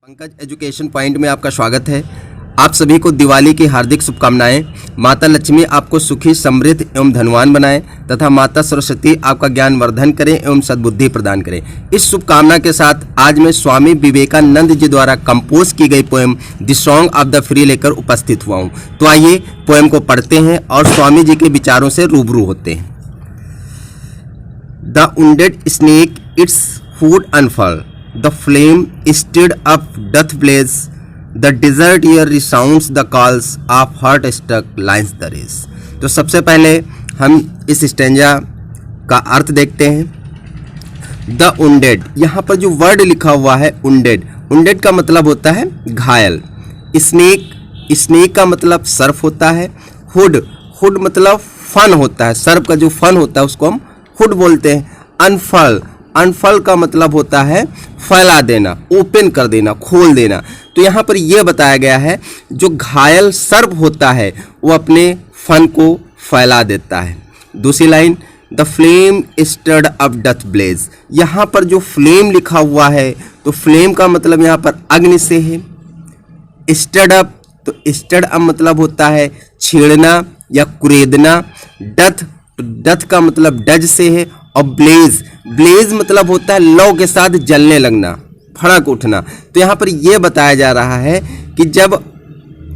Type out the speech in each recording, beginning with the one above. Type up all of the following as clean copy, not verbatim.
Pankaj education point में आपका स्वागत है। आप सभी को दिवाली की हार्दिक शुभकामनाएं। माता लक्ष्मी आपको सुखी, समृद्ध एवं धनवान बनाएं तथा माता सरस्वती आपका ज्ञान वर्धन करें एवं सद्बुद्धि प्रदान करें। इस शुभकामना के साथ आज मैं स्वामी विवेकानंद जी द्वारा कंपोज की गई poem the song of the free लेकर उपस्थित हुआ हूँ। तो आइए पोएम को पढ़ते हैं और स्वामी जी के विचारों से रूबरू होते हैं। The wounded snake its food unfurl, the flame stirred up doth blaze, the desert air resounds the calls of heart-struck lions the race। तो सबसे पहले हम इस स्टेंजा का अर्थ देखते हैं। द wounded, यहाँ पर जो वर्ड लिखा हुआ है wounded का मतलब होता है घायल। स्नेक का मतलब सर्प होता है। हुड मतलब फन होता है, सर्प का जो फन होता है उसको हम हुड बोलते हैं। अनफल का मतलब होता है फैला देना, ओपन कर देना, खोल देना। तो यहाँ पर यह बताया गया है जो घायल सर्प होता है वो अपने फन को फैला देता है। दूसरी line, the flame stirred up doth blaze. यहाँ पर जो फ्लेम लिखा हुआ है तो फ्लेम का मतलब यहाँ पर अग्नि से है। स्टर्ड अप, तो स्टर्ड अप मतलब होता है छेड़ना या कुरेदना। डथ का मतलब डज से है। और ब्लेज मतलब होता है लौ के साथ जलने लगना, भड़क उठना। तो यहाँ पर यह बताया जा रहा है कि जब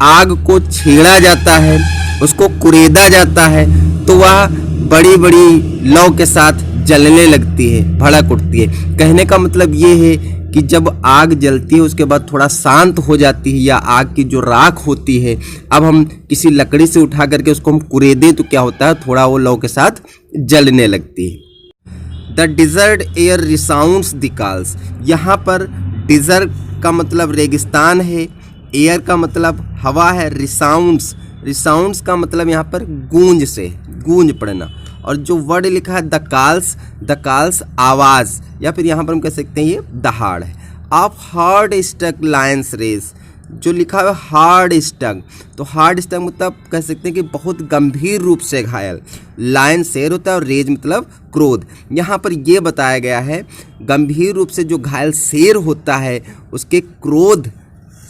आग को छेड़ा जाता है, उसको कुरेदा जाता है, तो वह बड़ी बड़ी लौ के साथ जलने लगती है, भड़क उठती है। कहने का मतलब ये है कि जब आग जलती है उसके बाद थोड़ा शांत हो जाती है या आग की जो राख होती है, अब हम किसी लकड़ी से उठा करके उसको हम कुरेदें तो क्या होता है, थोड़ा वो लौ के साथ जलने लगती है। The desert air resounds the calls. यहाँ पर डिजर्ट का मतलब रेगिस्तान है, एयर का मतलब हवा है, रिसाउंड्स का मतलब यहाँ पर गूंज से, गूंज पड़ना। और जो वर्ड लिखा है द कॉल्स आवाज़, या फिर यहाँ पर हम कह सकते हैं ये दहाड़ है। Of hard stuck Lions race, जो लिखा है हार्ड स्टक, तो हार्ड स्टक मतलब कह सकते हैं कि बहुत गंभीर रूप से घायल। लायन शेर होता है और रेज मतलब क्रोध। यहाँ पर यह बताया गया है गंभीर रूप से जो घायल शेर होता है उसके क्रोध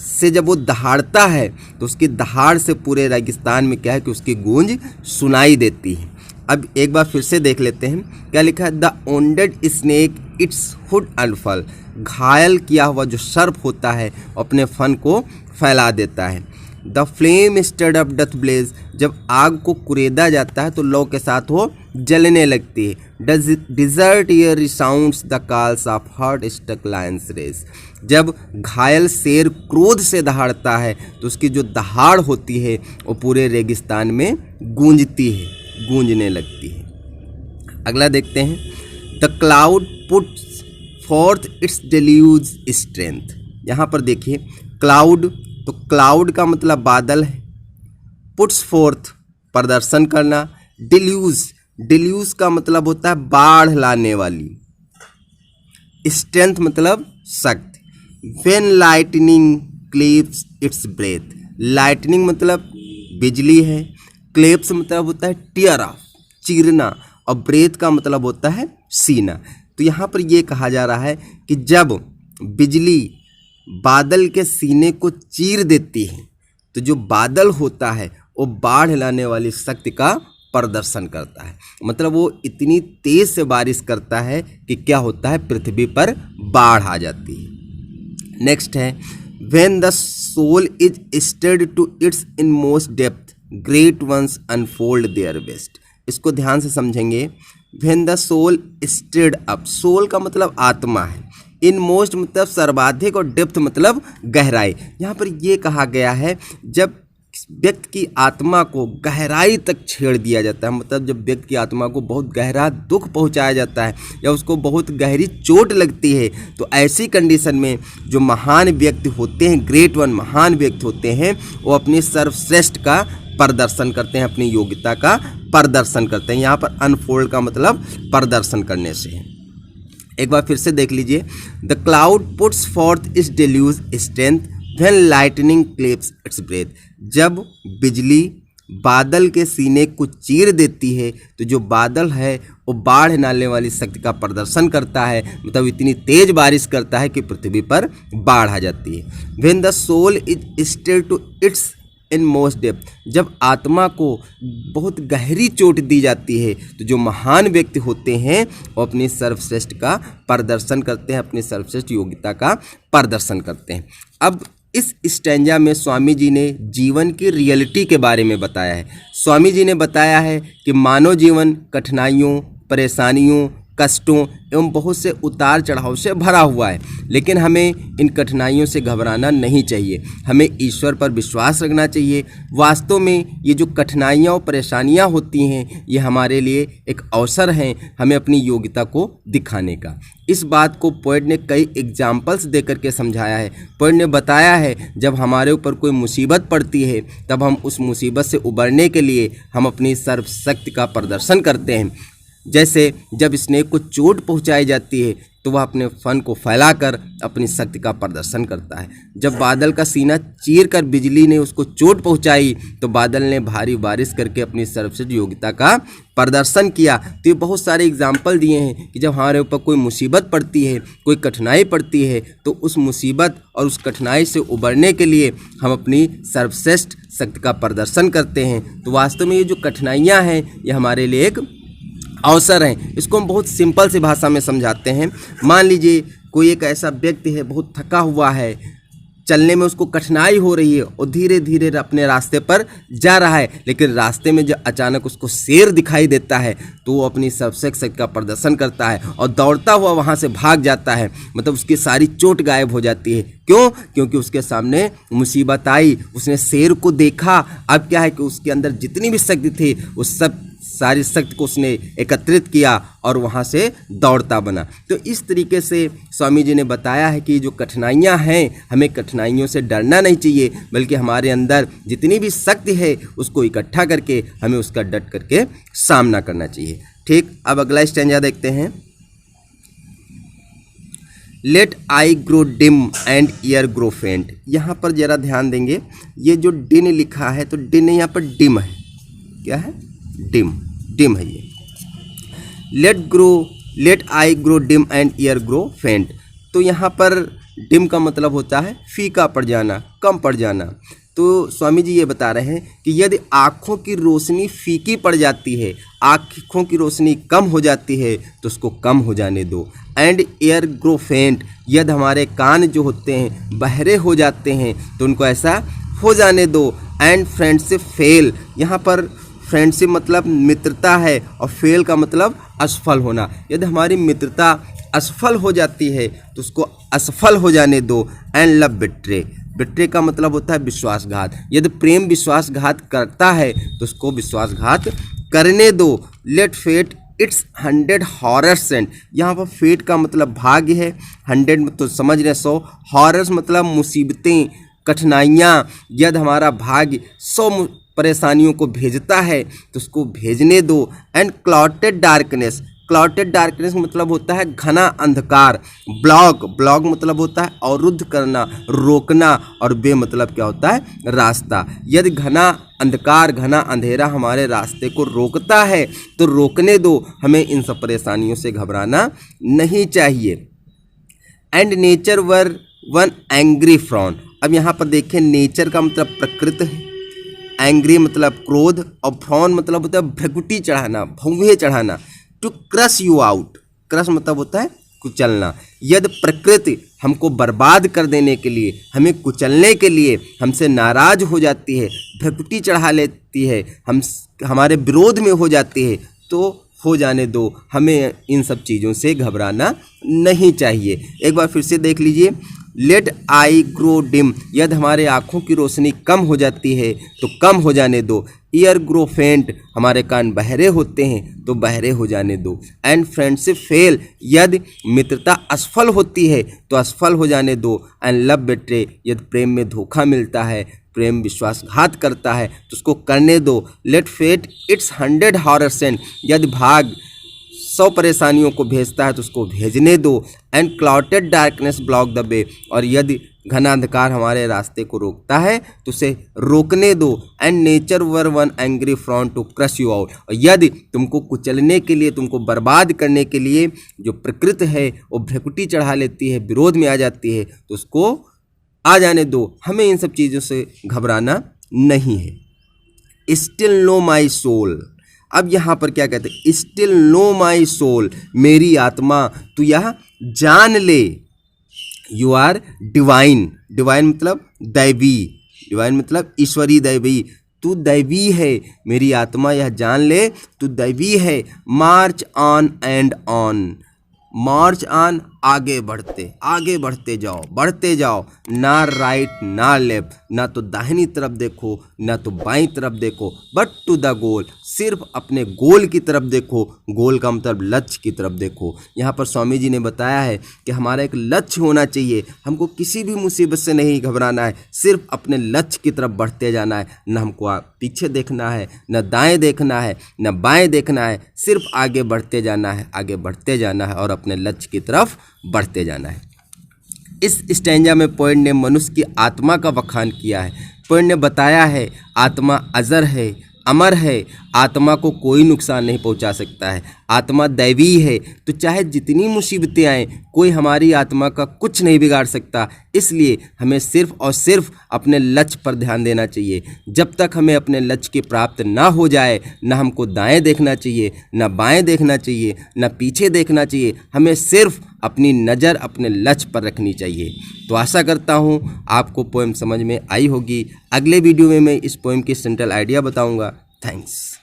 से जब वो दहाड़ता है तो उसकी दहाड़ से पूरे रेगिस्तान में क्या है कि उसकी गूंज सुनाई देती है। अब एक बार फिर से देख लेते हैं क्या लिखा है। The wounded snake its hood unfurl, घायल किया हुआ जो सर्प होता है अपने फन को फैला देता है। The flame stirred up doth blaze, जब आग को कुरेदा जाता है तो लौ के साथ वो जलने लगती है। Desert air resounds the calls of heart struck Lions rage, जब घायल शेर क्रोध से दहाड़ता है तो उसकी जो दहाड़ होती है वो पूरे रेगिस्तान में गूंजने लगती है। अगला देखते हैं। The cloud puts fourth it's deluge strength. यहाँ पर देखिए क्लाउड, तो क्लाउड का मतलब बादल है। पुट्स फोर्थ प्रदर्शन करना। डिल्यूज का मतलब होता है बाढ़ लाने वाली। स्ट्रेंथ मतलब शक्ति। When lightning claps its breath, lightning मतलब बिजली है, क्लेप्स मतलब होता है टीयर ऑफ, चीरना, और ब्रेथ का मतलब होता है सीना। तो यहाँ पर यह कहा जा रहा है कि जब बिजली बादल के सीने को चीर देती है तो जो बादल होता है वो बाढ़ लाने वाली शक्ति का प्रदर्शन करता है। मतलब वो इतनी तेज से बारिश करता है कि क्या होता है, पृथ्वी पर बाढ़ आ जाती है। नेक्स्ट है, when the soul is stirred to its inmost depth great ones unfold their best. इसको ध्यान से समझेंगे। When the soul stirred up, soul का मतलब आत्मा है, इनमोस्ट मतलब सर्वाधिक, और डेप्थ मतलब गहराई। यहाँ पर यह कहा गया है जब व्यक्ति की आत्मा को गहराई तक छेड़ दिया जाता है, मतलब जब व्यक्ति की आत्मा को बहुत गहरा दुख पहुंचाया जाता है या उसको बहुत गहरी चोट लगती है, तो ऐसी कंडीशन में जो महान व्यक्ति होते हैं, ग्रेट वन महान व्यक्ति होते हैं, वो अपने सर्वश्रेष्ठ का प्रदर्शन करते हैं, अपनी योग्यता का प्रदर्शन करते हैं। यहाँ पर अनफोल्ड का मतलब प्रदर्शन करने से है। एक बार फिर से देख लीजिए। The cloud puts forth its deluge strength when lightning claps its breath, जब बिजली बादल के सीने को चीर देती है, तो जो बादल है वो बाढ़ नालने वाली शक्ति का प्रदर्शन करता है, मतलब इतनी तेज बारिश करता है कि पृथ्वी पर बाढ़ आ जाती है। When the soul is stir to its inmost depth, जब आत्मा को बहुत गहरी चोट दी जाती है तो जो महान व्यक्ति होते हैं वो अपनी सर्वश्रेष्ठ का प्रदर्शन करते हैं, अपनी सर्वश्रेष्ठ योग्यता का प्रदर्शन करते हैं। अब इस स्टैंजा में स्वामी जी ने जीवन की रियलिटी के बारे में बताया है। स्वामी जी ने बताया है कि मानव जीवन कठिनाइयों, परेशानियों, कष्टों एवं बहुत से उतार चढ़ाव से भरा हुआ है, लेकिन हमें इन कठिनाइयों से घबराना नहीं चाहिए। हमें ईश्वर पर विश्वास रखना चाहिए। वास्तव में ये जो कठिनाइयाँ और परेशानियाँ होती हैं ये हमारे लिए एक अवसर हैं हमें अपनी योग्यता को दिखाने का। इस बात को पोएट ने कई एग्जाम्पल्स दे करके समझाया है। पोएट ने बताया है जब हमारे ऊपर कोई मुसीबत पड़ती है तब हम उस मुसीबत से उबरने के लिए हम अपनी सर्वशक्ति का प्रदर्शन करते हैं। जैसे जब स्नेक को चोट पहुंचाई जाती है तो वह अपने फन को फैलाकर अपनी शक्ति का प्रदर्शन करता है। जब बादल का सीना चीर कर बिजली ने उसको चोट पहुंचाई तो बादल ने भारी बारिश करके अपनी सर्वश्रेष्ठ योग्यता का प्रदर्शन किया। तो ये बहुत सारे एग्जाम्पल दिए हैं कि जब हमारे ऊपर कोई मुसीबत पड़ती है, कोई कठिनाई पड़ती है, तो उस मुसीबत और उस कठिनाई से उबरने के लिए हम अपनी सर्वश्रेष्ठ शक्ति का प्रदर्शन करते हैं। तो वास्तव में ये जो कठिनाइयाँ हैं ये हमारे लिए एक अवसर हैं। इसको हम बहुत सिंपल सी भाषा में समझाते हैं। मान लीजिए कोई एक ऐसा व्यक्ति है, बहुत थका हुआ है, चलने में उसको कठिनाई हो रही है और धीरे धीरे अपने रास्ते पर जा रहा है, लेकिन रास्ते में जब अचानक उसको शेर दिखाई देता है तो वो अपनी सर्वश्रेष्ठ शक्ति का प्रदर्शन करता है और दौड़ता हुआ वहाँ से भाग जाता है। मतलब उसकी सारी चोट गायब हो जाती है। क्यों? क्योंकि उसके सामने मुसीबत आई, उसने शेर को देखा। अब क्या है कि उसके अंदर जितनी भी शक्ति थी उस सब सारी शक्ति को उसने एकत्रित किया और वहाँ से दौड़ता बना। तो इस तरीके से स्वामी जी ने बताया है कि जो कठिनाइयाँ हैं हमें कठिनाइयों से डरना नहीं चाहिए, बल्कि हमारे अंदर जितनी भी शक्ति है उसको इकट्ठा करके हमें उसका डट करके सामना करना चाहिए। ठीक, अब अगला स्टैंजा देखते हैं। Let eye grow dim and ear grow faint. यहाँ पर जरा ध्यान देंगे, ये जो डिन लिखा है तो डिन यहाँ पर डिम है। क्या है? डिम, डिम है ये। Let eye grow dim and ear grow faint. तो यहाँ पर डिम का मतलब होता है फीका पड़ जाना, कम पड़ जाना। तो स्वामी जी ये बता रहे हैं कि यदि आँखों की रोशनी फीकी पड़ जाती है, आँखों की रोशनी कम हो जाती है तो उसको कम हो जाने दो। एंड ईयर ग्रो फेंट, यदि हमारे कान जो होते हैं बहरे हो जाते हैं तो उनको ऐसा हो जाने दो। एंड फ्रेंडशिप फेल, यहाँ पर फ्रेंडशिप मतलब मित्रता है और फेल का मतलब असफल होना। यदि हमारी मित्रता असफल हो जाती है तो उसको असफल हो जाने दो। एंड लव बिट्रे, बिट्रे का मतलब होता है विश्वासघात। यदि प्रेम विश्वासघात करता है तो उसको विश्वासघात करने दो। Let fate its 100 horrors send, यहाँ पर फेट का मतलब भाग्य है, 100 में तो समझ रहे 100, हॉरर्स मतलब मुसीबतें, कठिनाइयाँ। यदि हमारा भाग्य 100 परेशानियों को भेजता है तो उसको भेजने दो। And clouded darkness, clouded darkness मतलब होता है घना अंधकार। ब्लॉक, ब्लॉक मतलब होता है अवरुद्ध करना, रोकना, और बे मतलब क्या होता है? रास्ता। यदि घना अंधकार, घना अंधेरा हमारे रास्ते को रोकता है तो रोकने दो, हमें इन सब परेशानियों से घबराना नहीं चाहिए। And nature wear one angry frown. अब यहाँ पर देखें, नेचर का मतलब प्रकृति है, एंग्री मतलब क्रोध, और फ्रॉन मतलब होता है भ्रकुटी चढ़ाना, भौंवे चढ़ाना। To crush you out, crush मतलब होता है कुचलना। यदि प्रकृति हमको बर्बाद कर देने के लिए, हमें कुचलने के लिए हमसे नाराज हो जाती है, भ्रकुटी चढ़ा लेती है, हमारे विरोध में हो जाती है, तो हो जाने दो, हमें इन सब चीज़ों से घबराना नहीं चाहिए। एक बार फिर से देख लीजिए। लेट आई ग्रो डिम, यदि हमारे आँखों की रोशनी कम हो जाती है तो कम हो जाने दो। ईयर ग्रो फेंट, हमारे कान बहरे होते हैं तो बहरे हो जाने दो। एंड फ्रेंडशिप फेल, यदि मित्रता असफल होती है तो असफल हो जाने दो। एंड लव बेट्रे, यदि प्रेम में धोखा मिलता है, प्रेम विश्वासघात करता है तो उसको करने दो। Let fate its 100 horror send, यदि भाग 100 परेशानियों को भेजता है तो उसको भेजने दो। And clouded darkness block the way, और यदि घना अंधकार हमारे रास्ते को रोकता है तो उसे रोकने दो। And nature wear one angry front to crush you out, और यदि तुमको कुचलने के लिए, तुमको बर्बाद करने के लिए जो प्रकृति है वो भ्रकुटी चढ़ा लेती है, विरोध में आ जाती है, तो उसको आ जाने दो। हमें इन सब चीज़ों से घबराना नहीं है। स्टिल नो माई सोल, अब यहाँ पर क्या कहते हैं, स्टिल नो माई सोल, मेरी आत्मा तू यह जान ले। यू आर डिवाइन, डिवाइन मतलब दैवी, डिवाइन मतलब ईश्वरी दैवी, तू दैवी है, मेरी आत्मा यह जान ले तू दैवी है। March on and on, march on आगे बढ़ते जाओ, ना राइट ना लेफ्ट, ना तो दाहिनी तरफ देखो ना तो बाईं तरफ देखो, बट टू द गोल, सिर्फ अपने गोल की तरफ देखो। गोल का मतलब लक्ष्य की तरफ देखो। यहाँ पर स्वामी जी ने बताया है कि हमारा एक लक्ष्य होना चाहिए, हमको किसी भी मुसीबत से नहीं घबराना है, सिर्फ अपने लक्ष्य की तरफ बढ़ते जाना है। न हमको पीछे देखना है, न दाएं देखना है, न बाएं देखना है, सिर्फ आगे बढ़ते जाना है और अपने लक्ष्य की तरफ बढ़ते जाना है। इस स्टैंजा में पोएट ने मनुष्य की आत्मा का बखान किया है। पोएट ने बताया है आत्मा अजर है, अमर है, आत्मा को कोई नुकसान नहीं पहुंचा सकता है, आत्मा दैवी है, तो चाहे जितनी मुसीबतें आएँ कोई हमारी आत्मा का कुछ नहीं बिगाड़ सकता। इसलिए हमें सिर्फ और सिर्फ अपने लक्ष्य पर ध्यान देना चाहिए। जब तक हमें अपने लक्ष्य की प्राप्त ना हो जाए, ना हमको दाएं देखना चाहिए, ना बाएं देखना चाहिए, ना पीछे देखना चाहिए, हमें सिर्फ अपनी नज़र अपने लक्ष्य पर रखनी चाहिए। तो आशा करता हूँ आपको पोएम समझ में आई होगी। अगले वीडियो में मैं इस पोएम की सेंट्रल आइडिया बताऊँगा। थैंक्स।